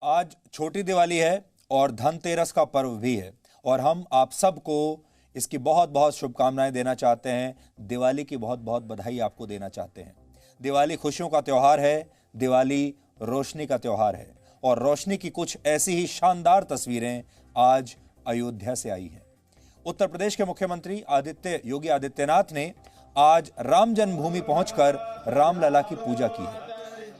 आज छोटी दिवाली है और धनतेरस का पर्व भी है और हम आप सबको इसकी बहुत बहुत शुभकामनाएं देना चाहते हैं। दिवाली की बहुत बहुत बधाई आपको देना चाहते हैं। दिवाली खुशियों का त्यौहार है, दिवाली रोशनी का त्यौहार है और रोशनी की कुछ ऐसी ही शानदार तस्वीरें आज अयोध्या से आई हैं। उत्तर प्रदेश के मुख्यमंत्री योगी आदित्यनाथ ने आज राम जन्मभूमि पहुंचकर रामलला की पूजा की है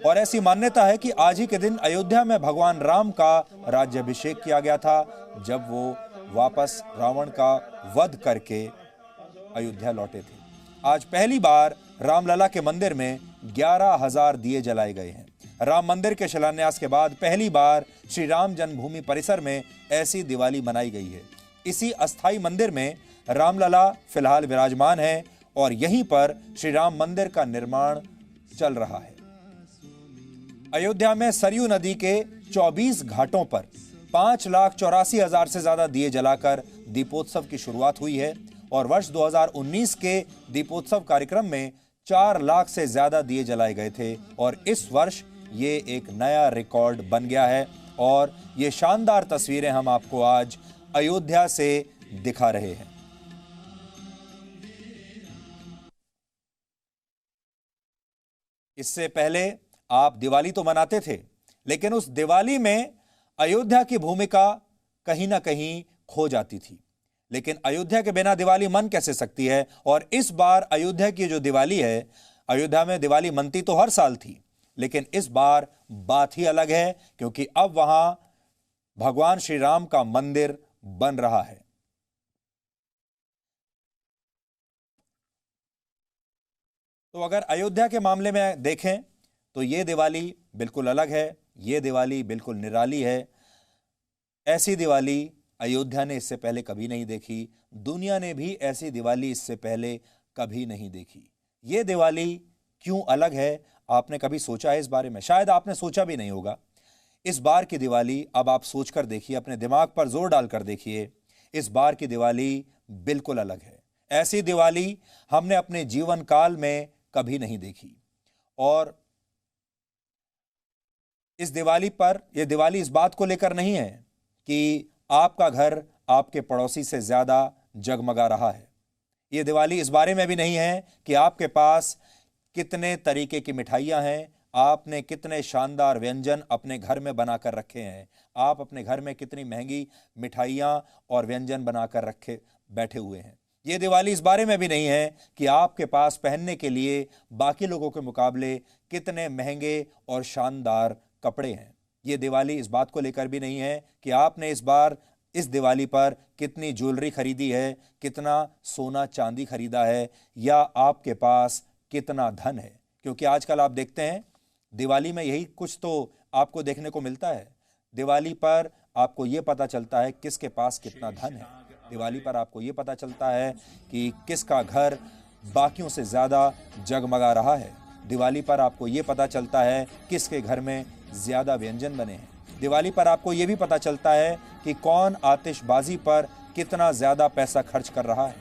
और ऐसी मान्यता है कि आज ही के दिन अयोध्या में भगवान राम का राज्याभिषेक किया गया था, जब वो वापस रावण का वध करके अयोध्या लौटे थे। आज पहली बार रामलला के मंदिर में 11,000 दिए जलाए गए हैं। राम मंदिर के शिलान्यास के बाद पहली बार श्री राम जन्मभूमि परिसर में ऐसी दिवाली मनाई गई है। इसी अस्थाई मंदिर में रामलला फिलहाल विराजमान है और यहीं पर श्री राम मंदिर का निर्माण चल रहा है। अयोध्या में सरयू नदी के 24 घाटों पर 5,84,000 से ज्यादा दिए जलाकर दीपोत्सव की शुरुआत हुई है और वर्ष 2019 के दीपोत्सव कार्यक्रम में 4 लाख से ज्यादा दिए जलाए गए थे और इस वर्ष ये एक नया रिकॉर्ड बन गया है और ये शानदार तस्वीरें हम आपको आज अयोध्या से दिखा रहे हैं। इससे पहले आप दिवाली तो मनाते थे, लेकिन उस दिवाली में अयोध्या की भूमिका कहीं ना कहीं खो जाती थी। लेकिन अयोध्या के बिना दिवाली मन कैसे सकती है। और इस बार अयोध्या की जो दिवाली है, अयोध्या में दिवाली मनती तो हर साल थी, लेकिन इस बार बात ही अलग है क्योंकि अब वहां भगवान श्री राम का मंदिर बन रहा है। तो अगर अयोध्या के मामले में देखें तो ये दिवाली बिल्कुल अलग है, ये दिवाली बिल्कुल निराली है। ऐसी दिवाली अयोध्या ने इससे पहले कभी नहीं देखी, दुनिया ने भी ऐसी दिवाली इससे पहले कभी नहीं देखी। ये दिवाली क्यों अलग है, आपने कभी सोचा है इस बारे में? शायद आपने सोचा भी नहीं होगा। इस बार की दिवाली अब आप सोचकर देखिए, अपने दिमाग पर जोर डालकर देखिए। इस बार की दिवाली बिल्कुल अलग है। ऐसी दिवाली हमने अपने जीवन काल में कभी नहीं देखी। और इस दिवाली पर, यह दिवाली इस बात को लेकर नहीं है कि आपका घर आपके पड़ोसी से ज्यादा जगमगा रहा है। यह दिवाली इस बारे में भी नहीं है कि आपके पास कितने तरीके की मिठाइयां हैं, आपने कितने शानदार व्यंजन अपने घर में बनाकर रखे हैं, आप अपने घर में कितनी महंगी मिठाइयां और व्यंजन बनाकर रखे बैठे हुए हैं। यह दिवाली इस बारे में भी नहीं है कि आपके पास पहनने के लिए बाकी लोगों के मुकाबले कितने महंगे और शानदार कपड़े हैं। ये दिवाली इस बात को लेकर भी नहीं है कि आपने इस बार इस दिवाली पर कितनी ज्वेलरी खरीदी है, कितना सोना चांदी खरीदा है या आपके पास कितना धन है। क्योंकि आजकल आप देखते हैं दिवाली में यही कुछ तो आपको देखने को मिलता है। दिवाली पर आपको ये पता चलता है किसके पास कितना धन है। दिवाली पर आपको ये पता चलता है कि किसका घर बाकियों से ज़्यादा जगमगा रहा है। दिवाली पर आपको ये पता चलता है किसके घर में ज़्यादा व्यंजन बने हैं। दिवाली पर आपको ये भी पता चलता है कि कौन आतिशबाजी पर कितना ज़्यादा पैसा खर्च कर रहा है,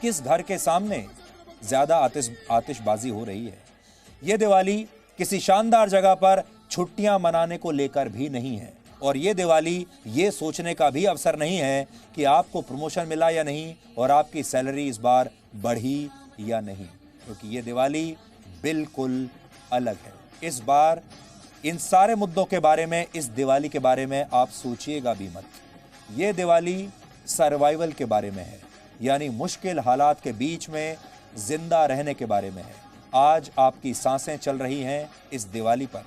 किस घर के सामने ज़्यादा आतिशबाजी हो रही है। ये दिवाली किसी शानदार जगह पर छुट्टियां मनाने को लेकर भी नहीं है और ये दिवाली ये सोचने का भी अवसर नहीं है कि आपको प्रमोशन मिला या नहीं और आपकी सैलरी इस बार बढ़ी या नहीं, क्योंकि ये दिवाली बिल्कुल अलग है। इस बार इन सारे मुद्दों के बारे में, इस दिवाली के बारे में आप सोचिएगा भी मत। ये दिवाली सर्वाइवल के बारे में है, यानी मुश्किल हालात के बीच में जिंदा रहने के बारे में है। आज आपकी सांसें चल रही हैं इस दिवाली पर,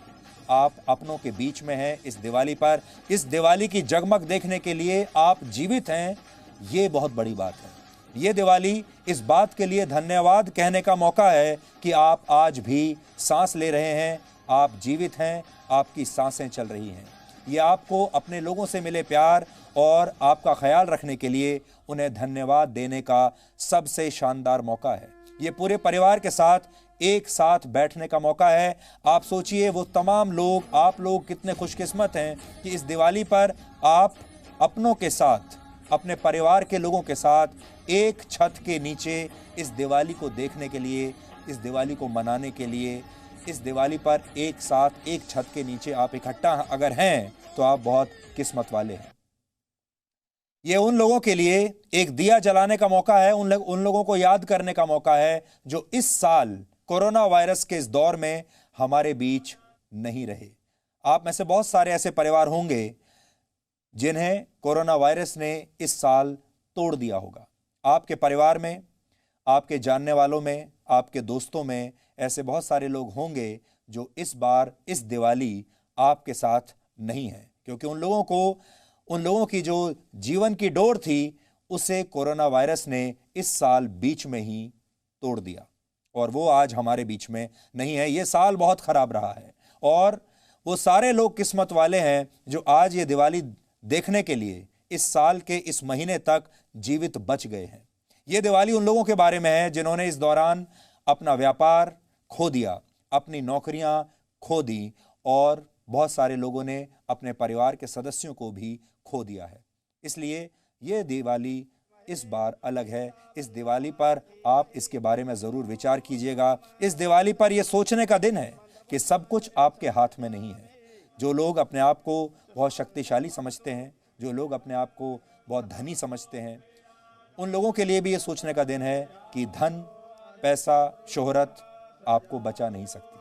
आप अपनों के बीच में हैं इस दिवाली पर, इस दिवाली की जगमग देखने के लिए आप जीवित हैं, ये बहुत बड़ी बात है। ये दिवाली इस बात के लिए धन्यवाद कहने का मौका है कि आप आज भी सांस ले रहे हैं, आप जीवित हैं, आपकी सांसें चल रही हैं। ये आपको अपने लोगों से मिले प्यार और आपका ख्याल रखने के लिए उन्हें धन्यवाद देने का सबसे शानदार मौका है। ये पूरे परिवार के साथ एक साथ बैठने का मौका है। आप सोचिए वो तमाम लोग, आप लोग कितने खुशकिस्मत हैं कि इस दिवाली पर आप अपनों के साथ, अपने परिवार के लोगों के साथ एक छत के नीचे इस दिवाली को देखने के लिए, इस दिवाली को मनाने के लिए इस दिवाली पर एक साथ एक छत के नीचे आप इकट्ठा अगर हैं तो आप बहुत किस्मत वाले हैं। ये उन लोगों के लिए एक दिया जलाने का मौका है, उन लोगों को याद करने का मौका है जो इस साल कोरोना वायरस के इस दौर में हमारे बीच नहीं रहे। आप में से बहुत सारे ऐसे परिवार होंगे जिन्हें कोरोना वायरस ने इस साल तोड़ दिया होगा। आपके परिवार में, आपके जानने वालों में, आपके दोस्तों में ऐसे बहुत सारे लोग होंगे जो इस बार इस दिवाली आपके साथ नहीं है, क्योंकि उन लोगों की जो जीवन की डोर थी उसे कोरोना वायरस ने इस साल बीच में ही तोड़ दिया और वो आज हमारे बीच में नहीं है। ये साल बहुत खराब रहा है और वो सारे लोग किस्मत वाले हैं जो आज ये दिवाली देखने के लिए इस साल के इस महीने तक जीवित बच गए हैं। ये दिवाली उन लोगों के बारे में है जिन्होंने इस दौरान अपना व्यापार खो दिया, अपनी नौकरियां खो दी और बहुत सारे लोगों ने अपने परिवार के सदस्यों को भी खो दिया है। इसलिए ये दिवाली इस बार अलग है। इस दिवाली पर आप इसके बारे में जरूर विचार कीजिएगा। इस दिवाली पर यह सोचने का दिन है कि सब कुछ आपके हाथ में नहीं है। जो लोग अपने आप को बहुत शक्तिशाली समझते हैं, जो लोग अपने आप को बहुत धनी समझते हैं, उन लोगों के लिए भी ये सोचने का दिन है कि धन, पैसा, शोहरत आपको बचा नहीं सकती।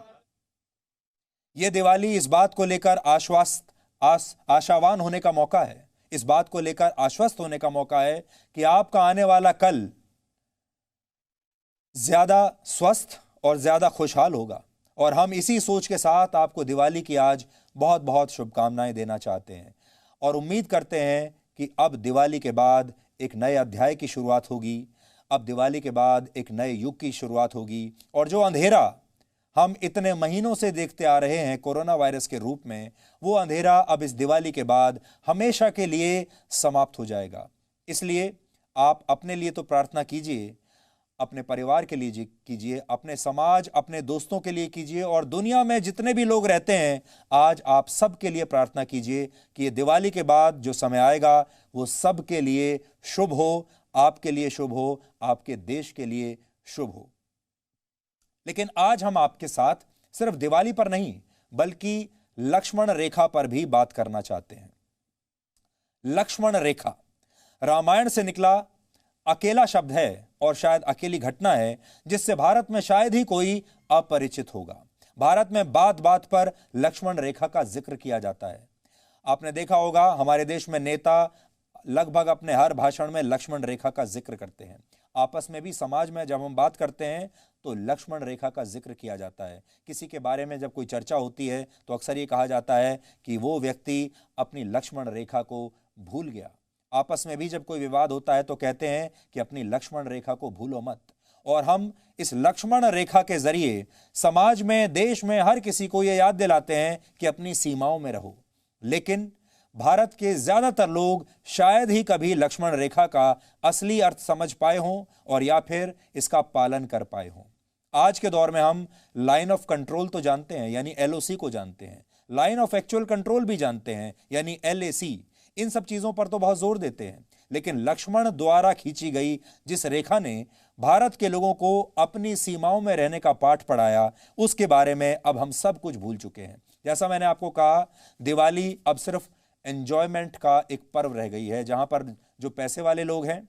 ये दिवाली इस बात को लेकर आशावान होने का मौका है, इस बात को लेकर आश्वस्त होने का मौका है कि आपका आने वाला कल ज्यादा स्वस्थ और ज्यादा खुशहाल होगा। और हम इसी सोच के साथ आपको दिवाली की आज बहुत बहुत शुभकामनाएं देना चाहते हैं और उम्मीद करते हैं कि अब दिवाली के बाद एक नए अध्याय की शुरुआत होगी। अब दिवाली के बाद एक नए युग की शुरुआत होगी और जो अंधेरा हम इतने महीनों से देखते आ रहे हैं कोरोना वायरस के रूप में, वो अंधेरा अब इस दिवाली के बाद हमेशा के लिए समाप्त हो जाएगा। इसलिए आप अपने लिए तो प्रार्थना कीजिए, अपने परिवार के लिए कीजिए, अपने समाज, अपने दोस्तों के लिए कीजिए और दुनिया में जितने भी लोग रहते हैं आज आप सब के लिए प्रार्थना कीजिए कि ये दिवाली के बाद जो समय आएगा वो सब के लिए शुभ हो, आपके लिए शुभ हो, आपके देश के लिए शुभ हो। लेकिन आज हम आपके साथ सिर्फ दिवाली पर नहीं बल्कि लक्ष्मण रेखा पर भी बात करना चाहते हैं। लक्ष्मण रेखा रामायण से निकला अकेला शब्द है और शायद अकेली घटना है जिससे भारत में शायद ही कोई अपरिचित होगा। भारत में बात बात पर लक्ष्मण रेखा का जिक्र किया जाता है। आपने देखा होगा हमारे देश में नेता लगभग अपने हर भाषण में लक्ष्मण रेखा का जिक्र करते हैं। आपस में भी समाज में जब हम बात करते हैं तो लक्ष्मण रेखा का जिक्र किया जाता है। किसी के बारे में जब कोई चर्चा होती है तो अक्सर ये कहा जाता है कि वो व्यक्ति अपनी लक्ष्मण रेखा को भूल गया। आपस में भी जब कोई विवाद होता है तो कहते हैं कि अपनी लक्ष्मण रेखा को भूलो मत। और हम इस लक्ष्मण रेखा के जरिए समाज में, देश में हर किसी को ये याद दिलाते हैं कि अपनी सीमाओं में रहो। लेकिन भारत के ज्यादातर लोग शायद ही कभी लक्ष्मण रेखा का असली अर्थ समझ पाए हों और या फिर इसका पालन कर पाए हों। आज के दौर में हम लाइन ऑफ कंट्रोल तो जानते हैं, यानी LOC को जानते हैं, लाइन ऑफ एक्चुअल कंट्रोल भी जानते हैं, यानी LAC। इन सब चीजों पर तो बहुत जोर देते हैं, लेकिन लक्ष्मण द्वारा खींची गई जिस रेखा ने भारत के लोगों को अपनी सीमाओं में रहने का पाठ पढ़ाया, उसके बारे में अब हम सब कुछ भूल चुके हैं। जैसा मैंने आपको कहा, दिवाली अब सिर्फ एंजॉयमेंट का एक पर्व रह गई है, जहां पर जो पैसे वाले लोग हैं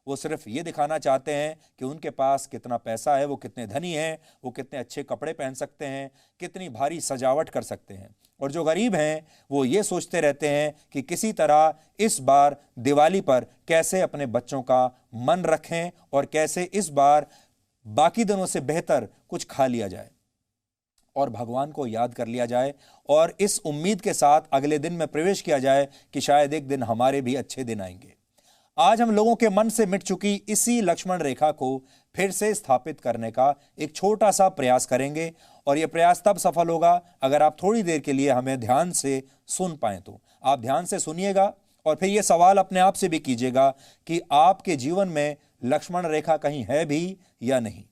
वो सिर्फ ये दिखाना चाहते हैं कि उनके पास कितना पैसा है, वो कितने धनी हैं, वो कितने अच्छे कपड़े पहन सकते हैं, कितनी भारी सजावट कर सकते हैं। और जो गरीब हैं वो ये सोचते रहते हैं कि किसी तरह इस बार दिवाली पर कैसे अपने बच्चों का मन रखें और कैसे इस बार बाकी दिनों से बेहतर कुछ खा लिया जाए और भगवान को याद कर लिया जाए और इस उम्मीद के साथ अगले दिन में प्रवेश किया जाए कि शायद एक दिन हमारे भी अच्छे दिन आएंगे। आज हम लोगों के मन से मिट चुकी इसी लक्ष्मण रेखा को फिर से स्थापित करने का एक छोटा सा प्रयास करेंगे और यह प्रयास तब सफल होगा अगर आप थोड़ी देर के लिए हमें ध्यान से सुन पाएं। तो आप ध्यान से सुनिएगा और फिर यह सवाल अपने आप से भी कीजिएगा कि आपके जीवन में लक्ष्मण रेखा कहीं है भी या नहीं।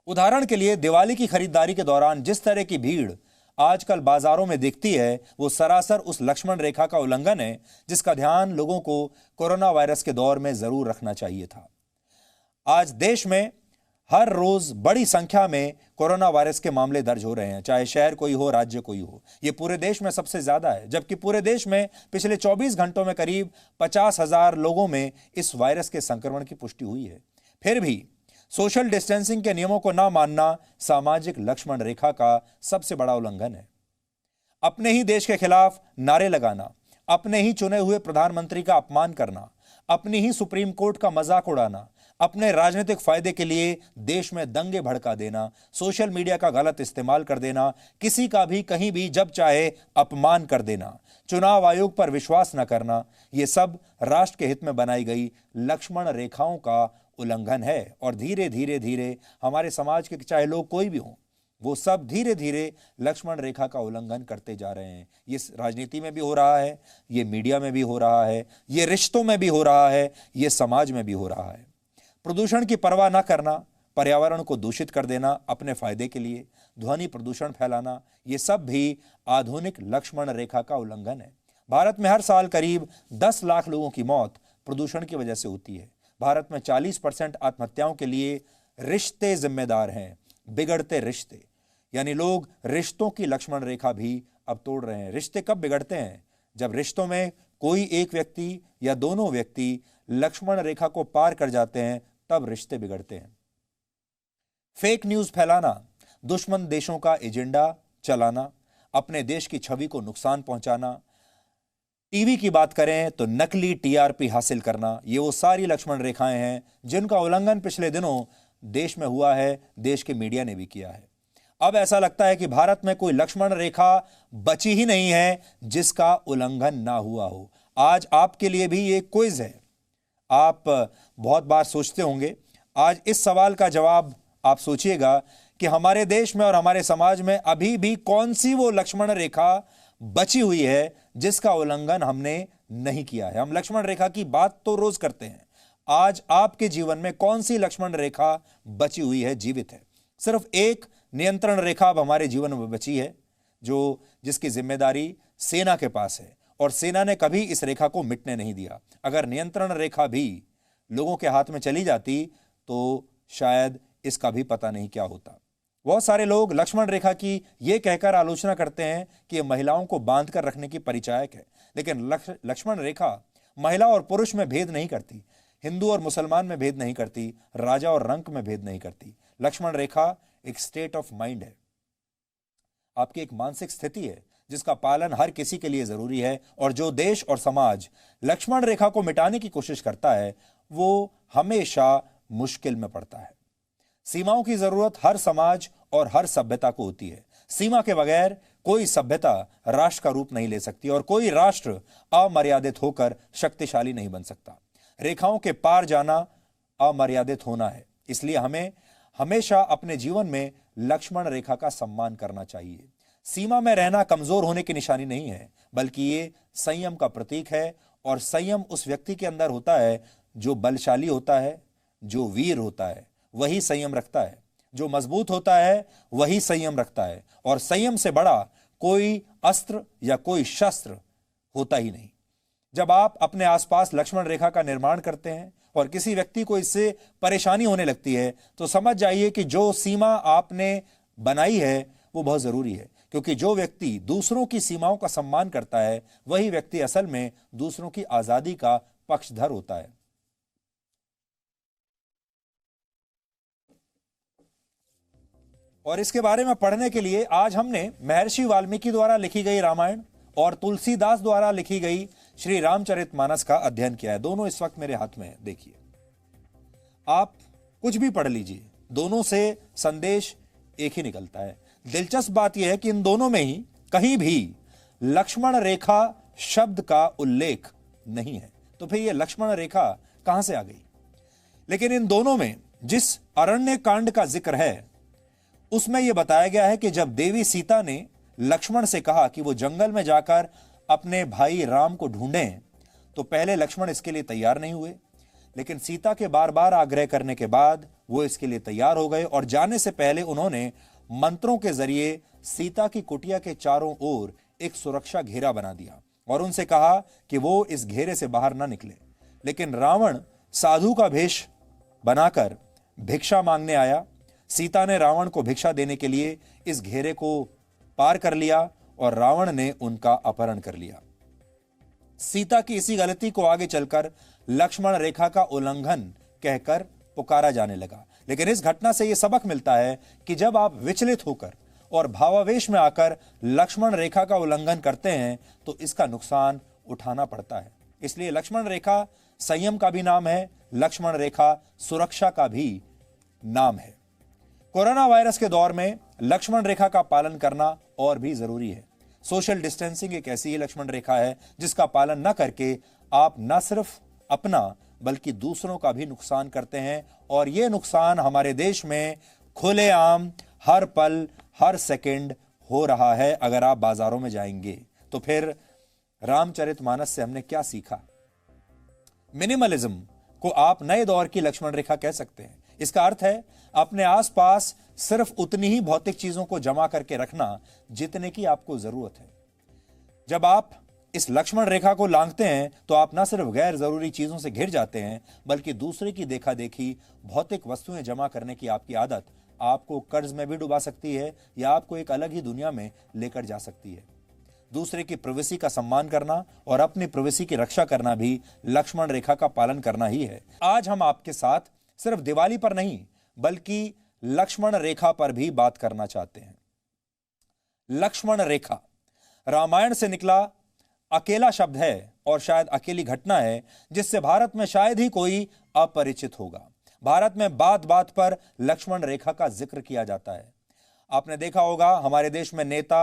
उदाहरण के लिए दिवाली की खरीदारी के दौरान जिस तरह की भीड़ आजकल बाजारों में दिखती है वो सरासर उस लक्ष्मण रेखा का उल्लंघन है जिसका ध्यान लोगों को कोरोना वायरस के दौर में जरूर रखना चाहिए था। आज देश में हर रोज बड़ी संख्या में कोरोना वायरस के मामले दर्ज हो रहे हैं, चाहे शहर कोई हो, राज्य कोई हो। यह पूरे देश में सबसे ज्यादा है, जबकि पूरे देश में पिछले 24 घंटों में करीब 50,000 लोगों में इस वायरस के संक्रमण की पुष्टि हुई है। फिर भी सोशल डिस्टेंसिंग के नियमों को ना मानना सामाजिक लक्ष्मण रेखा का सबसे बड़ा उल्लंघन है। अपने ही देश के खिलाफ नारे लगाना, अपने ही चुने हुए प्रधानमंत्री का अपमान करना, अपनी ही सुप्रीम कोर्ट का मजाक उड़ाना, अपने राजनीतिक फायदे के लिए देश में दंगे भड़का देना, सोशल मीडिया का गलत इस्तेमाल कर देना, किसी का भी कहीं भी जब चाहे अपमान कर देना, चुनाव आयोग पर विश्वास न करना, यह सब राष्ट्र के हित में बनाई गई लक्ष्मण रेखाओं का उल्लंघन है। और धीरे धीरे धीरे हमारे समाज के चाहे लोग कोई भी हों, वो सब धीरे धीरे लक्ष्मण रेखा का उल्लंघन करते जा रहे हैं। ये राजनीति में भी हो रहा है, ये मीडिया में भी हो रहा है, ये रिश्तों में भी हो रहा है, ये समाज में भी हो रहा है। प्रदूषण की परवाह न करना, पर्यावरण को दूषित कर देना अपने फायदे के लिए, ध्वनि प्रदूषण फैलाना, ये सब भी आधुनिक लक्ष्मण रेखा का उल्लंघन है। भारत में हर साल करीब 10 लाख लोगों की मौत प्रदूषण की वजह से होती है। भारत में 40% आत्महत्याओं के लिए रिश्ते जिम्मेदार हैं। बिगड़ते रिश्ते, यानी लोग रिश्तों की लक्ष्मण रेखा भी अब तोड़ रहे हैं। रिश्ते कब बिगड़ते हैं? जब रिश्तों में कोई एक व्यक्ति या दोनों व्यक्ति लक्ष्मण रेखा को पार कर जाते हैं, तब रिश्ते बिगड़ते हैं। फेक न्यूज फैलाना, दुश्मन देशों का एजेंडा चलाना, अपने देश की छवि को नुकसान पहुंचाना, टीवी की बात करें तो नकली टीआरपी हासिल करना, ये वो सारी लक्ष्मण रेखाएं हैं जिनका उल्लंघन पिछले दिनों देश में हुआ है, देश के मीडिया ने भी किया है। अब ऐसा लगता है कि भारत में कोई लक्ष्मण रेखा बची ही नहीं है जिसका उल्लंघन ना हुआ हो। आज आपके लिए भी ये क्विज है। आप बहुत बार सोचते होंगे, आज इस सवाल का जवाब आप सोचिएगा कि हमारे देश में और हमारे समाज में अभी भी कौन सी वो लक्ष्मण रेखा बची हुई है जिसका उल्लंघन हमने नहीं किया है। हम लक्ष्मण रेखा की बात तो रोज करते हैं। आज आपके जीवन में कौन सी लक्ष्मण रेखा बची हुई है, जीवित है? सिर्फ एक नियंत्रण रेखा अब हमारे जीवन में बची है, जिसकी जिम्मेदारी सेना के पास है, और सेना ने कभी इस रेखा को मिटने नहीं दिया। अगर नियंत्रण रेखा भी लोगों के हाथ में चली जाती तो शायद इसका भी पता नहीं क्या होता। बहुत सारे लोग लक्ष्मण रेखा की यह कहकर आलोचना करते हैं कि यह महिलाओं को बांध कर रखने की परिचायक है, लेकिन लक्ष्मण रेखा महिला और पुरुष में भेद नहीं करती, हिंदू और मुसलमान में भेद नहीं करती, राजा और रंक में भेद नहीं करती। लक्ष्मण रेखा एक स्टेट ऑफ माइंड है, आपकी एक मानसिक स्थिति है जिसका पालन हर किसी के लिए जरूरी है। और जो देश और समाज लक्ष्मण रेखा को मिटाने की कोशिश करता है वो हमेशा मुश्किल में पड़ता है। सीमाओं की जरूरत हर समाज और हर सभ्यता को होती है। सीमा के बगैर कोई सभ्यता राष्ट्र का रूप नहीं ले सकती और कोई राष्ट्र अमर्यादित होकर शक्तिशाली नहीं बन सकता। रेखाओं के पार जाना अमर्यादित होना है, इसलिए हमें हमेशा अपने जीवन में लक्ष्मण रेखा का सम्मान करना चाहिए। सीमा में रहना कमजोर होने की निशानी नहीं है, बल्कि ये संयम का प्रतीक है। और संयम उस व्यक्ति के अंदर होता है जो बलशाली होता है, जो वीर होता है, वही संयम रखता है। जो मजबूत होता है वही संयम रखता है, और संयम से बड़ा कोई अस्त्र या कोई शस्त्र होता ही नहीं। जब आप अपने आसपास लक्ष्मण रेखा का निर्माण करते हैं और किसी व्यक्ति को इससे परेशानी होने लगती है, तो समझ जाइए कि जो सीमा आपने बनाई है वो बहुत जरूरी है, क्योंकि जो व्यक्ति दूसरों की सीमाओं का सम्मान करता है वही व्यक्ति असल में दूसरों की आजादी का पक्षधर होता है। और इसके बारे में पढ़ने के लिए आज हमने महर्षि वाल्मीकि द्वारा लिखी गई रामायण और तुलसीदास द्वारा लिखी गई श्री रामचरितमानस का अध्ययन किया है। दोनों इस वक्त मेरे हाथ में है, देखिए। आप कुछ भी पढ़ लीजिए, दोनों से संदेश एक ही निकलता है। दिलचस्प बात यह है कि इन दोनों में ही कहीं भी लक्ष्मण रेखा शब्द का उल्लेख नहीं है। तो फिर यह लक्ष्मण रेखा कहां से आ गई? लेकिन इन दोनों में जिस अरण्य कांड का जिक्र है उसमें यह बताया गया है कि जब देवी सीता ने लक्ष्मण से कहा कि वो जंगल में जाकर अपने भाई राम को ढूंढें, तो पहले लक्ष्मण इसके लिए तैयार नहीं हुए, लेकिन सीता के बार बार आग्रह करने के बाद वो इसके लिए तैयार हो गए। और जाने से पहले उन्होंने मंत्रों के जरिए सीता की कुटिया के चारों ओर एक सुरक्षा घेरा बना दिया और उनसे कहा कि वो इस घेरे से बाहर ना निकले। लेकिन रावण साधु का भेष बनाकर भिक्षा मांगने आया। सीता ने रावण को भिक्षा देने के लिए इस घेरे को पार कर लिया और रावण ने उनका अपहरण कर लिया। सीता की इसी गलती को आगे चलकर लक्ष्मण रेखा का उल्लंघन कहकर पुकारा जाने लगा। लेकिन इस घटना से यह सबक मिलता है कि जब आप विचलित होकर और भावावेश में आकर लक्ष्मण रेखा का उल्लंघन करते हैं तो इसका नुकसान उठाना पड़ता है। इसलिए लक्ष्मण रेखा संयम का भी नाम है, लक्ष्मण रेखा सुरक्षा का भी नाम है। कोरोना वायरस के दौर में लक्ष्मण रेखा का पालन करना और भी जरूरी है। सोशल डिस्टेंसिंग एक ऐसी ही लक्ष्मण रेखा है जिसका पालन न करके आप न सिर्फ अपना बल्कि दूसरों का भी नुकसान करते हैं, और यह नुकसान हमारे देश में खुलेआम हर पल हर सेकंड हो रहा है। अगर आप बाजारों में जाएंगे तो फिर रामचरितमानस से हमने क्या सीखा? मिनिमलिज्म को आप नए दौर की लक्ष्मण रेखा कह सकते हैं। इसका अर्थ है अपने आसपास सिर्फ उतनी ही भौतिक चीजों को जमा करके रखना जितने की आपको जरूरत है। जब आप इस लक्ष्मण रेखा को लांघते हैं तो आप न सिर्फ गैर जरूरी चीजों से घिर जाते हैं बल्कि दूसरे की देखा देखी भौतिक वस्तुएं जमा करने की आपकी आदत आपको कर्ज में भी डुबा सकती है या आपको एक अलग ही दुनिया में लेकर जा सकती है। दूसरे की प्राइवेसी का सम्मान करना और अपनी प्राइवेसी की रक्षा करना भी लक्ष्मण रेखा का पालन करना ही है। आज हम आपके साथ सिर्फ दिवाली पर नहीं बल्कि लक्ष्मण रेखा पर भी बात करना चाहते हैं। लक्ष्मण रेखा रामायण से निकला अकेला शब्द है और शायद अकेली घटना है जिससे भारत में शायद ही कोई अपरिचित होगा। भारत में बात बात पर लक्ष्मण रेखा का जिक्र किया जाता है। आपने देखा होगा हमारे देश में नेता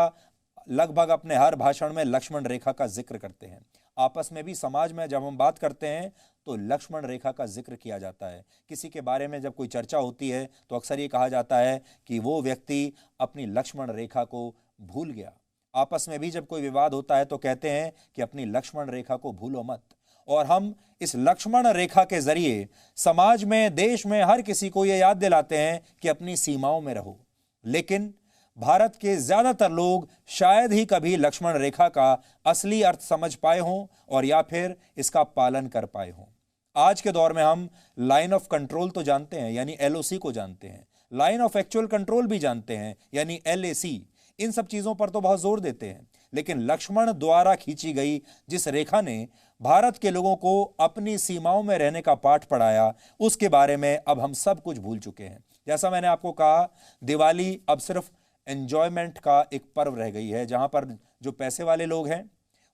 लगभग अपने हर भाषण में लक्ष्मण रेखा का जिक्र करते हैं। आपस में भी समाज में जब हम बात करते हैं तो लक्ष्मण रेखा का जिक्र किया जाता है। किसी के बारे में जब कोई चर्चा होती है तो अक्सर ये कहा जाता है कि वो व्यक्ति अपनी लक्ष्मण रेखा को भूल गया। आपस में भी जब कोई विवाद होता है तो कहते हैं कि अपनी लक्ष्मण रेखा को भूलो मत। और हम इस लक्ष्मण रेखा के जरिए समाज में, देश में हर किसी को यह याद दिलाते हैं कि अपनी सीमाओं में रहो। लेकिन भारत के ज्यादातर लोग शायद ही कभी लक्ष्मण रेखा का असली अर्थ समझ पाए हों और या फिर इसका पालन कर पाए हों। आज के दौर में हम लाइन ऑफ कंट्रोल तो जानते हैं यानी LOC को जानते हैं, लाइन ऑफ एक्चुअल कंट्रोल भी जानते हैं यानी LAC। इन सब चीजों पर तो बहुत जोर देते हैं, लेकिन लक्ष्मण द्वारा खींची गई जिस रेखा ने भारत के लोगों को अपनी सीमाओं में रहने का पाठ पढ़ाया उसके बारे में अब हम सब कुछ भूल चुके हैं। जैसा मैंने आपको कहा, दिवाली अब सिर्फ एंजॉयमेंट का एक पर्व रह गई है, जहां पर जो पैसे वाले लोग हैं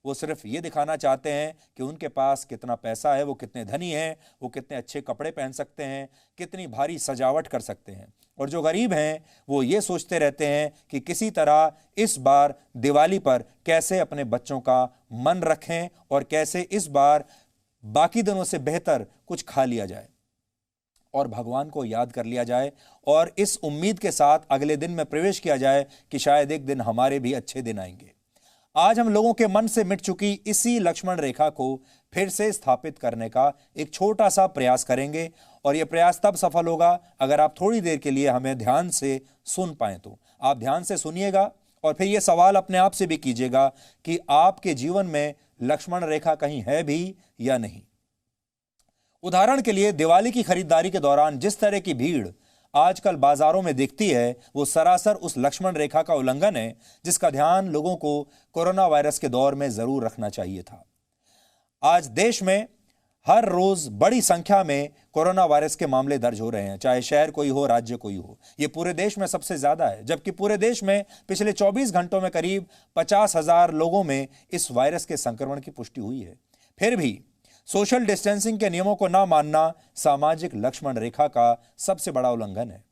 वो सिर्फ ये दिखाना चाहते हैं कि उनके पास कितना पैसा है, वो कितने धनी हैं, वो कितने अच्छे कपड़े पहन सकते हैं, कितनी भारी सजावट कर सकते हैं। और जो गरीब हैं वो ये सोचते रहते हैं कि किसी तरह इस बार दिवाली पर कैसे अपने बच्चों का मन रखें और कैसे इस बार बाकी दिनों से बेहतर कुछ खा लिया जाए और भगवान को याद कर लिया जाए और इस उम्मीद के साथ अगले दिन में प्रवेश किया जाए कि शायद एक दिन हमारे भी अच्छे दिन आएंगे। आज हम लोगों के मन से मिट चुकी इसी लक्ष्मण रेखा को फिर से स्थापित करने का एक छोटा सा प्रयास करेंगे, और यह प्रयास तब सफल होगा अगर आप थोड़ी देर के लिए हमें ध्यान से सुन पाएं। तो आप ध्यान से सुनिएगा और फिर यह सवाल अपने आप से भी कीजिएगा कि आपके जीवन में लक्ष्मण रेखा कहीं है भी या नहीं। उदाहरण के लिए, दिवाली की खरीदारी के दौरान जिस तरह की भीड़ आजकल बाजारों में दिखती है वो सरासर उस लक्ष्मण रेखा का उल्लंघन है जिसका ध्यान लोगों को कोरोना वायरस के दौर में जरूर रखना चाहिए था। आज देश में हर रोज बड़ी संख्या में कोरोना वायरस के मामले दर्ज हो रहे हैं, चाहे शहर कोई हो, राज्य कोई हो। ये पूरे देश में सबसे ज्यादा है, जबकि पूरे देश में पिछले 24 घंटों में करीब 50,000 लोगों में इस वायरस के संक्रमण की पुष्टि हुई है। फिर भी सोशल डिस्टेंसिंग के नियमों को ना मानना सामाजिक लक्ष्मण रेखा का सबसे बड़ा उल्लंघन है।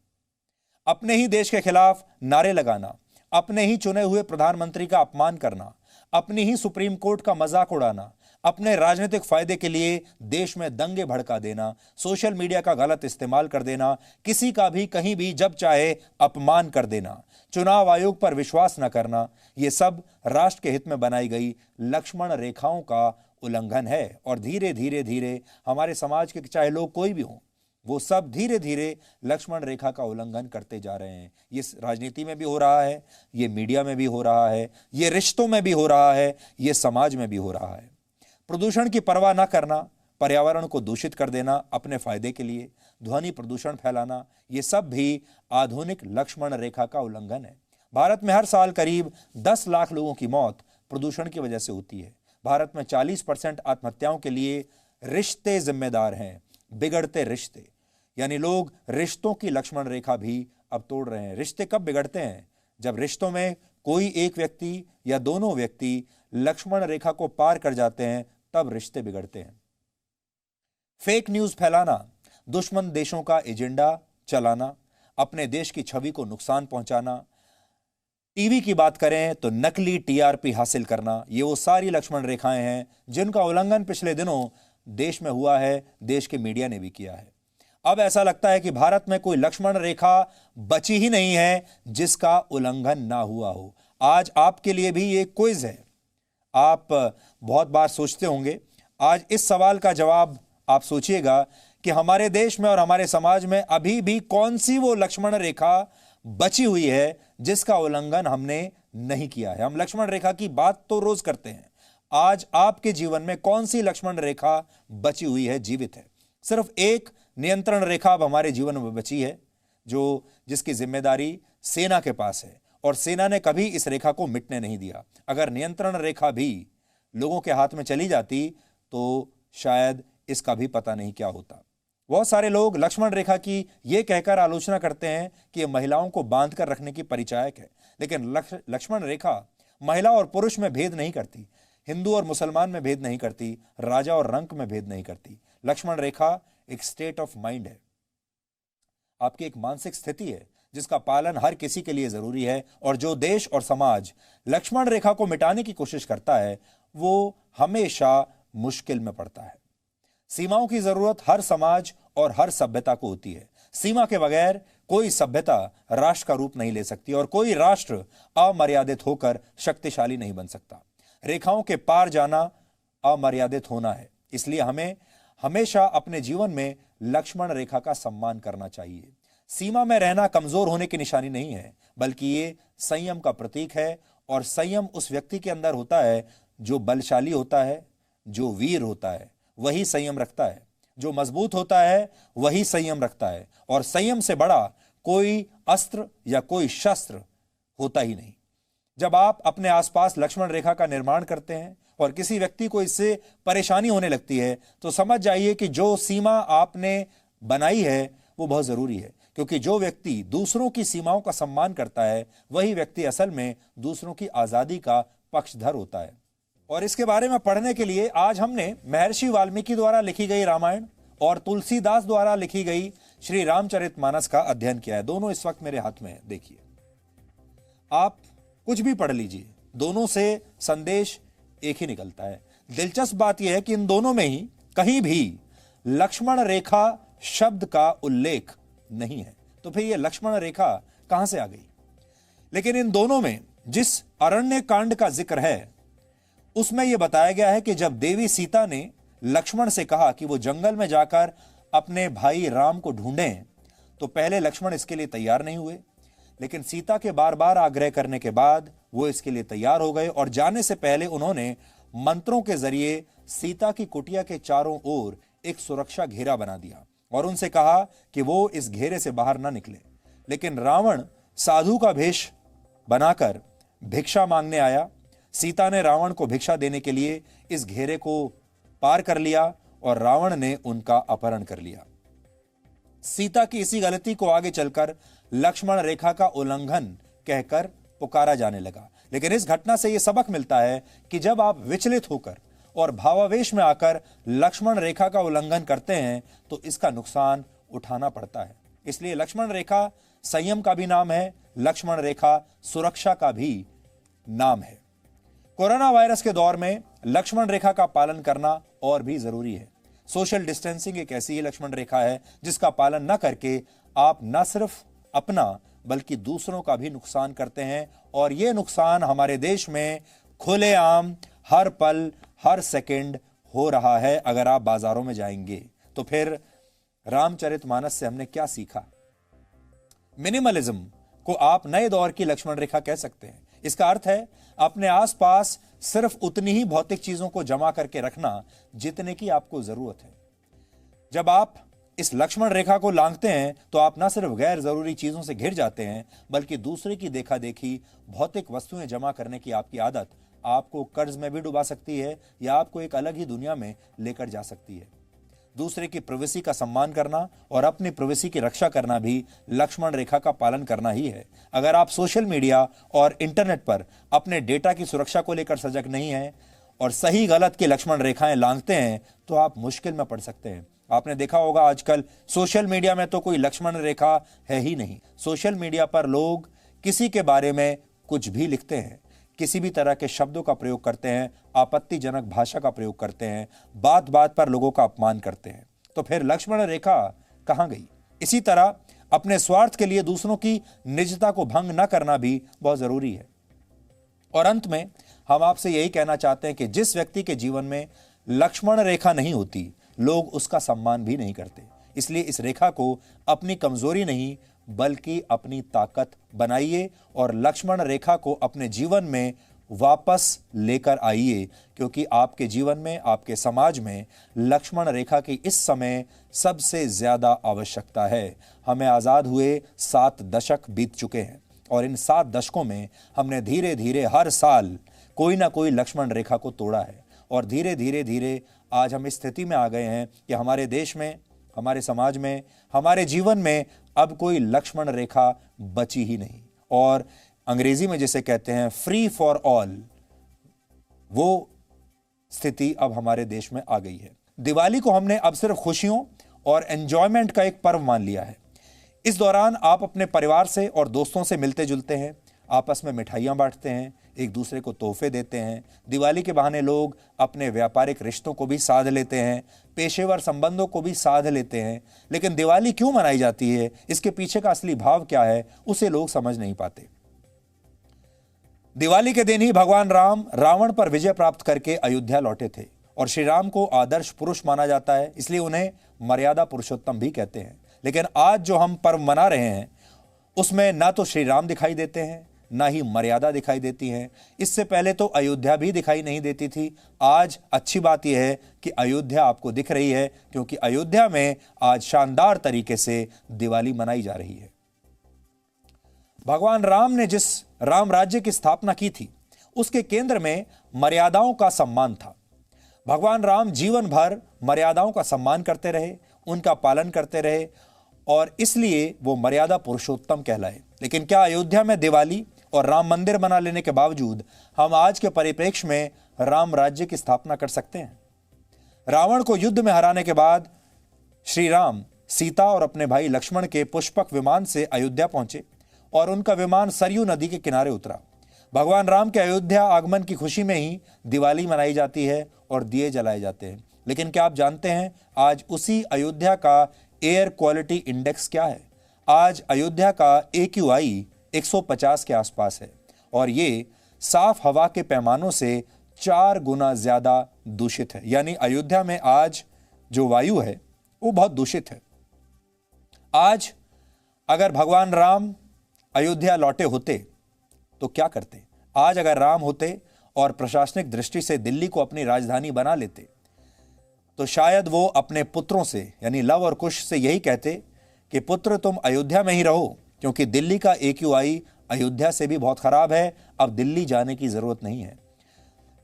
अपने ही देश के खिलाफ नारे लगाना, अपने ही चुने हुए प्रधानमंत्री का अपमान करना, अपनी ही सुप्रीम कोर्ट का मजाक उड़ाना, अपने राजनीतिक फायदे के लिए देश में दंगे भड़का देना, सोशल मीडिया का गलत इस्तेमाल कर देना, किसी का भी कहीं भी जब चाहे अपमान कर देना, चुनाव आयोग पर विश्वास न करना, ये सब राष्ट्र के हित में बनाई गई लक्ष्मण रेखाओं का उल्लंघन है। और धीरे धीरे धीरे हमारे समाज के चाहे लोग कोई भी हों, वो सब धीरे धीरे लक्ष्मण रेखा का उल्लंघन करते जा रहे हैं। ये राजनीति में भी हो रहा है, ये मीडिया में भी हो रहा है, ये रिश्तों में भी हो रहा है, ये समाज में भी हो रहा है। प्रदूषण की परवाह न करना, पर्यावरण को दूषित कर देना अपने फायदे के लिए, ध्वनि प्रदूषण फैलाना, ये सब भी आधुनिक लक्ष्मण रेखा का उल्लंघन है। भारत में हर साल करीब 10 लाख लोगों की मौत प्रदूषण की वजह से होती है। भारत में 40% आत्महत्याओं के लिए रिश्ते जिम्मेदार हैं, बिगड़ते रिश्ते, यानी लोग रिश्तों की लक्ष्मण रेखा भी अब तोड़ रहे हैं। रिश्ते कब बिगड़ते हैं? जब रिश्तों में कोई एक व्यक्ति या दोनों व्यक्ति लक्ष्मण रेखा को पार कर जाते हैं, तब रिश्ते बिगड़ते हैं। फेक न्यूज फैलाना, दुश्मन देशों का एजेंडा चलाना, अपने देश की छवि को नुकसान पहुंचाना, टीवी की बात करें तो नकली टीआरपी हासिल करना, ये वो सारी लक्ष्मण रेखाएं हैं जिनका उल्लंघन पिछले दिनों देश में हुआ है, देश के मीडिया ने भी किया है। अब ऐसा लगता है कि भारत में कोई लक्ष्मण रेखा बची ही नहीं है जिसका उल्लंघन ना हुआ हो। आज आपके लिए भी ये क्विज है। आप बहुत बार सोचते होंगे, आज इस सवाल का जवाब आप सोचिएगा कि हमारे देश में और हमारे समाज में अभी भी कौन सी वो लक्ष्मण रेखा बची हुई है जिसका उल्लंघन हमने नहीं किया है। हम लक्ष्मण रेखा की बात तो रोज करते हैं, आज आपके जीवन में कौन सी लक्ष्मण रेखा बची हुई है, जीवित है? सिर्फ एक नियंत्रण रेखा अब हमारे जीवन में बची है, जो जिसकी जिम्मेदारी सेना के पास है, और सेना ने कभी इस रेखा को मिटने नहीं दिया। अगर नियंत्रण रेखा भी लोगों के हाथ में चली जाती तो शायद इसका भी पता नहीं क्या होता। बहुत सारे लोग लक्ष्मण रेखा की यह कहकर आलोचना करते हैं कि यह महिलाओं को बांध कर रखने की परिचायक है, लेकिन लक्ष्मण रेखा महिला और पुरुष में भेद नहीं करती, हिंदू और मुसलमान में भेद नहीं करती, राजा और रंक में भेद नहीं करती। लक्ष्मण रेखा एक स्टेट ऑफ माइंड है, आपकी एक मानसिक स्थिति है जिसका पालन हर किसी के लिए जरूरी है। और जो देश और समाज लक्ष्मण रेखा को मिटाने की कोशिश करता है वो हमेशा मुश्किल में पड़ता है। सीमाओं की जरूरत हर समाज और हर सभ्यता को होती है। सीमा के बगैर कोई सभ्यता राष्ट्र का रूप नहीं ले सकती और कोई राष्ट्र अमर्यादित होकर शक्तिशाली नहीं बन सकता। रेखाओं के पार जाना अमर्यादित होना है, इसलिए हमें हमेशा अपने जीवन में लक्ष्मण रेखा का सम्मान करना चाहिए। सीमा में रहना कमजोर होने की निशानी नहीं है, बल्कि ये संयम का प्रतीक है। और संयम उस व्यक्ति के अंदर होता है जो बलशाली होता है, जो वीर होता है, वही संयम रखता है। जो मजबूत होता है वही संयम रखता है, और संयम से बड़ा कोई अस्त्र या कोई शस्त्र होता ही नहीं। जब आप अपने आसपास लक्ष्मण रेखा का निर्माण करते हैं और किसी व्यक्ति को इससे परेशानी होने लगती है, तो समझ जाइए कि जो सीमा आपने बनाई है वो बहुत जरूरी है, क्योंकि जो व्यक्ति दूसरों की सीमाओं का सम्मान करता है वही व्यक्ति असल में दूसरों की आजादी का पक्षधर होता है। और इसके बारे में पढ़ने के लिए आज हमने महर्षि वाल्मीकि द्वारा लिखी गई रामायण और तुलसीदास द्वारा लिखी गई श्री रामचरितमानस का अध्ययन किया है। दोनों इस वक्त मेरे हाथ में है, देखिए। आप कुछ भी पढ़ लीजिए, दोनों से संदेश एक ही निकलता है। दिलचस्प बात यह है कि इन दोनों में ही कहीं भी लक्ष्मण रेखा शब्द का उल्लेख नहीं है। तो फिर यह लक्ष्मण रेखा कहां से आ गई? लेकिन इन दोनों में जिस अरण्य कांड का जिक्र है उसमें यह बताया गया है कि जब देवी सीता ने लक्ष्मण से कहा कि वो जंगल में जाकर अपने भाई राम को ढूंढें, तो पहले लक्ष्मण इसके लिए तैयार नहीं हुए, लेकिन सीता के बार बार आग्रह करने के बाद वो इसके लिए तैयार हो गए। और जाने से पहले उन्होंने मंत्रों के जरिए सीता की कुटिया के चारों ओर एक सुरक्षा घेरा बना दिया और उनसे कहा कि वो इस घेरे से बाहर ना निकले। लेकिन रावण साधु का भेष बनाकर भिक्षा मांगने आया। सीता ने रावण को भिक्षा देने के लिए इस घेरे को पार कर लिया और रावण ने उनका अपहरण कर लिया। सीता की इसी गलती को आगे चलकर लक्ष्मण रेखा का उल्लंघन कहकर पुकारा जाने लगा। लेकिन इस घटना से यह सबक मिलता है कि जब आप विचलित होकर और भावावेश में आकर लक्ष्मण रेखा का उल्लंघन करते हैं तो इसका नुकसान उठाना पड़ता है। इसलिए लक्ष्मण रेखा संयम का भी नाम है, लक्ष्मण रेखा सुरक्षा का भी नाम है। कोरोना वायरस के दौर में लक्ष्मण रेखा का पालन करना और भी जरूरी है। सोशल डिस्टेंसिंग एक ऐसी ही लक्ष्मण रेखा है जिसका पालन न करके आप न सिर्फ अपना बल्कि दूसरों का भी नुकसान करते हैं, और यह नुकसान हमारे देश में खुलेआम हर पल हर सेकंड हो रहा है। अगर आप बाजारों में जाएंगे तो फिर रामचरितमानस से हमने क्या सीखा? मिनिमलिज्म को आप नए दौर की लक्ष्मण रेखा कह सकते हैं। इसका अर्थ है अपने आसपास सिर्फ उतनी ही भौतिक चीजों को जमा करके रखना जितने की आपको जरूरत है। जब आप इस लक्ष्मण रेखा को लांघते हैं तो आप न सिर्फ गैर जरूरी चीजों से घिर जाते हैं, बल्कि दूसरे की देखा देखी भौतिक वस्तुएं जमा करने की आपकी आदत आपको कर्ज में भी डुबा सकती है या आपको एक अलग ही दुनिया में लेकर जा सकती है। दूसरे की प्राइवेसी का सम्मान करना और अपनी प्राइवेसी की रक्षा करना भी लक्ष्मण रेखा का पालन करना ही है। अगर आप सोशल मीडिया और इंटरनेट पर अपने डेटा की सुरक्षा को लेकर सजग नहीं हैं और सही गलत की लक्ष्मण रेखाएं लांघते हैं तो आप मुश्किल में पड़ सकते हैं। आपने देखा होगा आजकल सोशल मीडिया में तो कोई लक्ष्मण रेखा है ही नहीं। सोशल मीडिया पर लोग किसी के बारे में कुछ भी लिखते हैं, किसी भी तरह के शब्दों का प्रयोग करते हैं, आपत्तिजनक भाषा का प्रयोग करते हैं, बात बात पर लोगों का अपमान करते हैं। तो फिर लक्ष्मण रेखा कहां गई? इसी तरह अपने स्वार्थ के लिए दूसरों की निजता को भंग न करना भी बहुत जरूरी है। और अंत में हम आपसे यही कहना चाहते हैं कि जिस व्यक्ति के जीवन में लक्ष्मण रेखा नहीं होती, लोग उसका सम्मान भी नहीं करते। इसलिए इस रेखा को अपनी कमजोरी नहीं बल्कि अपनी ताकत बनाइए और लक्ष्मण रेखा को अपने जीवन में वापस लेकर आइए, क्योंकि आपके जीवन में, आपके समाज में लक्ष्मण रेखा की इस समय सबसे ज्यादा आवश्यकता है। हमें आजाद हुए 7 दशक बीत चुके हैं और इन 7 दशकों में हमने धीरे धीरे हर साल कोई ना कोई लक्ष्मण रेखा को तोड़ा है और धीरे धीरे आज हम इस स्थिति में आ गए हैं कि हमारे देश में, हमारे समाज में, हमारे जीवन में अब कोई लक्ष्मण रेखा बची ही नहीं। और अंग्रेजी में जिसे कहते हैं फ्री फॉर ऑल, वो स्थिति अब हमारे देश में आ गई है। दिवाली को हमने अब सिर्फ खुशियों और एंजॉयमेंट का एक पर्व मान लिया है। इस दौरान आप अपने परिवार से और दोस्तों से मिलते जुलते हैं, आपस में मिठाइयां बांटते हैं, एक दूसरे को तोहफे देते हैं। दिवाली के बहाने लोग अपने व्यापारिक रिश्तों को भी साध लेते हैं, पेशेवर संबंधों को भी साध लेते हैं। लेकिन दिवाली क्यों मनाई जाती है, इसके पीछे का असली भाव क्या है, उसे लोग समझ नहीं पाते। दिवाली के दिन ही भगवान राम रावण पर विजय प्राप्त करके अयोध्या लौटे थे और श्री राम को आदर्श पुरुष माना जाता है, इसलिए उन्हें मर्यादा पुरुषोत्तम भी कहते हैं। लेकिन आज जो हम पर्व मना रहे हैं उसमें ना तो श्री राम दिखाई देते हैं, ना ही मर्यादा दिखाई देती है। इससे पहले तो अयोध्या भी दिखाई नहीं देती थी। आज अच्छी बात यह है कि अयोध्या आपको दिख रही है, क्योंकि अयोध्या में आज शानदार तरीके से दिवाली मनाई जा रही है। भगवान राम ने जिस राम राज्य की स्थापना की थी उसके केंद्र में मर्यादाओं का सम्मान था। भगवान राम जीवन भर मर्यादाओं का सम्मान करते रहे, उनका पालन करते रहे और इसलिए वो मर्यादा पुरुषोत्तम कहलाए। लेकिन क्या अयोध्या में दिवाली और राम मंदिर बना लेने के बावजूद हम आज के परिप्रेक्ष्य में राम राज्य की स्थापना कर सकते हैं? रावण को युद्ध में हराने के बाद श्री राम सीता और अपने भाई लक्ष्मण के पुष्पक विमान से अयोध्या पहुंचे और उनका विमान सरयू नदी के किनारे उतरा। भगवान राम के अयोध्या आगमन की खुशी में ही दिवाली मनाई जाती है और दिए जलाए जाते हैं। लेकिन क्या आप जानते हैं आज उसी अयोध्या का एयर क्वालिटी इंडेक्स क्या है? आज अयोध्या का AQI 150 के आसपास है और ये साफ हवा के पैमानों से 4 गुना ज्यादा दूषित है। यानी अयोध्या में आज जो वायु है वो बहुत दूषित है। आज अगर भगवान राम अयोध्या लौटे होते तो क्या करते? आज अगर राम होते और प्रशासनिक दृष्टि से दिल्ली को अपनी राजधानी बना लेते तो शायद वो अपने पुत्रों से यानी लव और कुश से यही कहते कि पुत्र तुम अयोध्या में ही रहो, क्योंकि दिल्ली का AQI अयोध्या से भी बहुत खराब है, अब दिल्ली जाने की जरूरत नहीं है।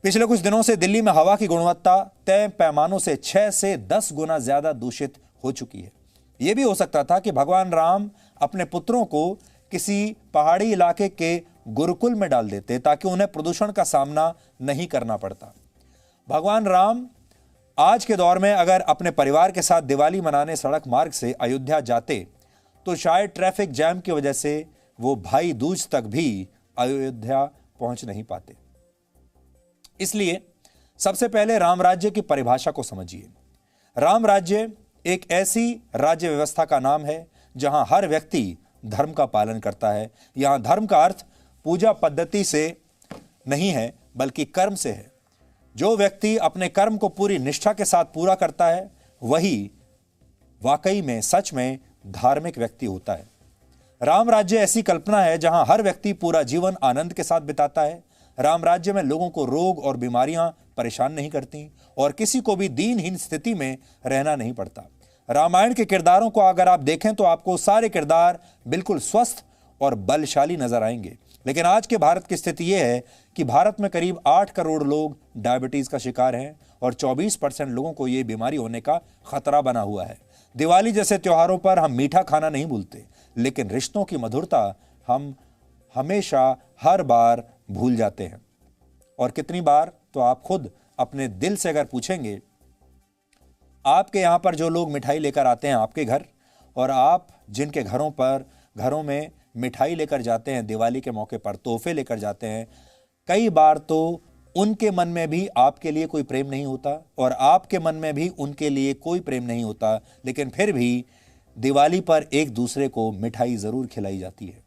पिछले कुछ दिनों से दिल्ली में हवा की गुणवत्ता तय पैमानों से 6 से 10 गुना ज्यादा दूषित हो चुकी है। यह भी हो सकता था कि भगवान राम अपने पुत्रों को किसी पहाड़ी इलाके के गुरुकुल में डाल देते ताकि उन्हें प्रदूषण का सामना नहीं करना पड़ता। भगवान राम आज के दौर में अगर अपने परिवार के साथ दिवाली मनाने सड़क मार्ग से अयोध्या जाते तो शायद ट्रैफिक जैम की वजह से वो भाई दूज तक भी अयोध्या पहुंच नहीं पाते। इसलिए सबसे पहले राम राज्य की परिभाषा को समझिए। राम राज्य एक ऐसी राज्य व्यवस्था का नाम है जहां हर व्यक्ति धर्म का पालन करता है। यहां धर्म का अर्थ पूजा पद्धति से नहीं है बल्कि कर्म से है। जो व्यक्ति अपने कर्म को पूरी निष्ठा के साथ पूरा करता है वही वाकई में सच में धार्मिक व्यक्ति होता है। राम राज्य ऐसी कल्पना है जहां हर व्यक्ति पूरा जीवन आनंद के साथ बिताता है, राम राज्य में लोगों को रोग और बीमारियां परेशान नहीं करती और किसी को भी दीनहीन स्थिति में रहना नहीं पड़ता। रामायण के किरदारों को अगर आप देखें तो आपको सारे किरदार बिल्कुल स्वस्थ और बलशाली नजर आएंगे। लेकिन आज के भारत की स्थिति यह है कि भारत में करीब 8 करोड़ लोग डायबिटीज का शिकार हैं और 24% लोगों को यह बीमारी होने का खतरा बना हुआ है। दिवाली जैसे त्योहारों पर हम मीठा खाना नहीं भूलते, लेकिन रिश्तों की मधुरता हम हमेशा हर बार भूल जाते हैं। और कितनी बार, तो आप खुद अपने दिल से अगर पूछेंगे, आपके यहां पर जो लोग मिठाई लेकर आते हैं आपके घर, और आप जिनके घरों में मिठाई लेकर जाते हैं दिवाली के मौके पर, तोहफे लेकर जाते हैं, कई बार तो उनके मन में भी आपके लिए कोई प्रेम नहीं होता और आपके मन में भी उनके लिए कोई प्रेम नहीं होता, लेकिन फिर भी दिवाली पर एक दूसरे को मिठाई जरूर खिलाई जाती है।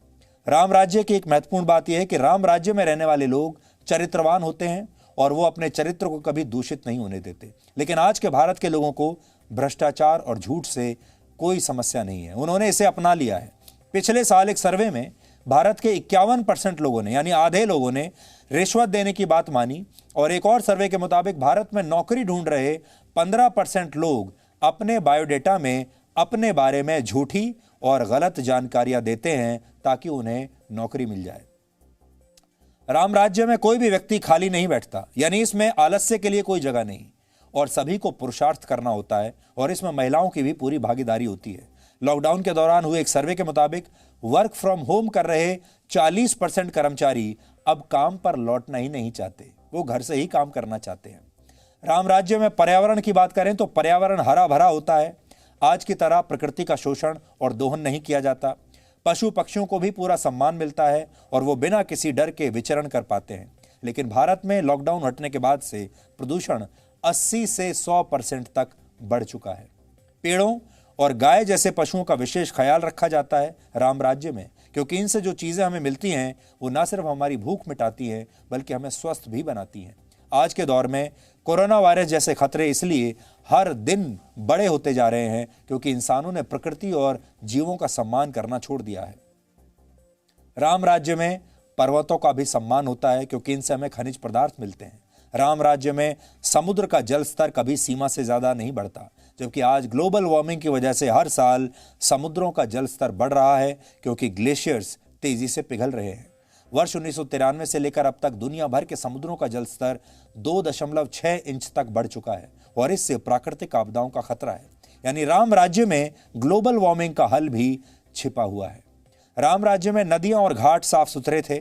राम राज्य की एक महत्वपूर्ण बात यह है कि राम राज्य में रहने वाले लोग चरित्रवान होते हैं और वो अपने चरित्र को कभी दूषित नहीं होने देते। लेकिन आज के भारत के लोगों को भ्रष्टाचार और झूठ से कोई समस्या नहीं है, उन्होंने इसे अपना लिया है। पिछले साल एक सर्वे में भारत के 51% लोगों ने, यानी आधे लोगों ने रिश्वत देने की बात मानी और एक और सर्वे के मुताबिक भारत में नौकरी ढूंढ रहे 15% लोग अपने बायोडेटा में अपने बारे में झूठी और गलत जानकारियां देते हैं ताकि उन्हें नौकरी मिल जाए। राम राज्य में कोई भी व्यक्ति खाली नहीं बैठता, यानी इसमें आलस्य के लिए कोई जगह नहीं और सभी को पुरुषार्थ करना होता है और इसमें महिलाओं की भी पूरी भागीदारी होती है। लॉकडाउन के दौरान हुए एक सर्वे के मुताबिक वर्क फ्रॉम होम कर रहे 40% कर्मचारी अब काम पर लौटना ही नहीं चाहते, वो घर से ही काम करना चाहते हैं। राम राज्य में पर्यावरण की बात करें तो पर्यावरण हरा भरा होता है। आज की तरह प्रकृति का शोषण और दोहन नहीं किया जाता। पशु पक्षियों को भी पूरा सम्मान मिलता है और वो बिना किसी डर के विचरण कर पाते हैं। लेकिन भारत में लॉकडाउन हटने के बाद से प्रदूषण 80 से 100% तक बढ़ चुका है। पेड़ों और गाय जैसे पशुओं का विशेष ख्याल रखा जाता है राम राज्य में, क्योंकि इनसे जो चीजें हमें मिलती हैं वो न सिर्फ हमारी भूख मिटाती हैं बल्कि हमें स्वस्थ भी बनाती हैं। आज के दौर में कोरोना वायरस जैसे खतरे इसलिए हर दिन बड़े होते जा रहे हैं क्योंकि इंसानों ने प्रकृति और जीवों का सम्मान करना छोड़ दिया है। राम राज्य में पर्वतों का भी सम्मान होता है क्योंकि इनसे हमें खनिज पदार्थ मिलते हैं। राम राज्य में समुद्र का जल स्तर कभी सीमा से ज्यादा नहीं बढ़ता, जबकि आज ग्लोबल वार्मिंग की वजह से हर साल समुद्रों का जल स्तर बढ़ रहा है क्योंकि ग्लेशियर्स तेजी से पिघल रहे हैं। वर्ष 1993 से लेकर अब तक दुनिया भर के समुद्रों का जल स्तर 2.6 इंच तक बढ़ चुका है और इससे प्राकृतिक आपदाओं का खतरा है। यानी राम राज्य में ग्लोबल वार्मिंग का हल भी छिपा हुआ है। राम राज्य में नदियां और घाट साफ सुथरे थे,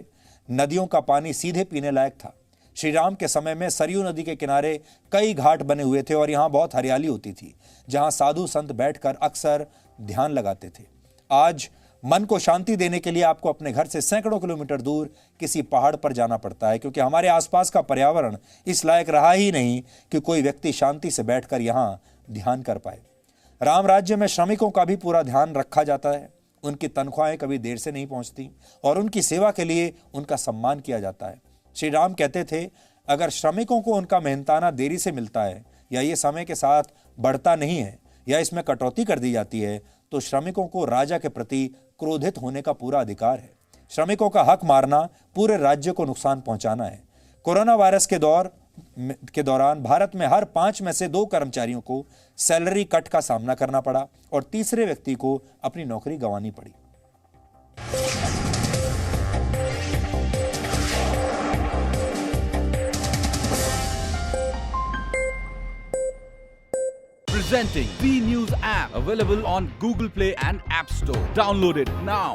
नदियों का पानी सीधे पीने लायक था। श्री राम के समय में सरयू नदी के किनारे कई घाट बने हुए थे और यहां बहुत हरियाली होती थी, जहां साधु संत बैठकर अक्सर ध्यान लगाते थे। आज मन को शांति देने के लिए आपको अपने घर से सैकड़ों किलोमीटर दूर किसी पहाड़ पर जाना पड़ता है क्योंकि हमारे आसपास का पर्यावरण इस लायक रहा ही नहीं कि कोई व्यक्ति शांति से बैठकर यहां ध्यान कर पाए। राम राज्य में श्रमिकों का भी पूरा ध्यान रखा जाता है। उनकी तनख्वाहें कभी देर से नहीं पहुंचती और उनकी सेवा के लिए उनका सम्मान किया जाता है। श्री राम कहते थे, अगर श्रमिकों को उनका मेहनताना देरी से मिलता है या ये समय के साथ बढ़ता नहीं है या इसमें कटौती कर दी जाती है तो श्रमिकों को राजा के प्रति क्रोधित होने का पूरा अधिकार है। श्रमिकों का हक मारना पूरे राज्य को नुकसान पहुंचाना है। कोरोना वायरस के दौरान भारत में हर 5 में से 2 कर्मचारियों को सैलरी कट का सामना करना पड़ा और तीसरे व्यक्ति को अपनी नौकरी गंवानी पड़ी। Presenting B News app, available on Google Play and App Store. Download it now.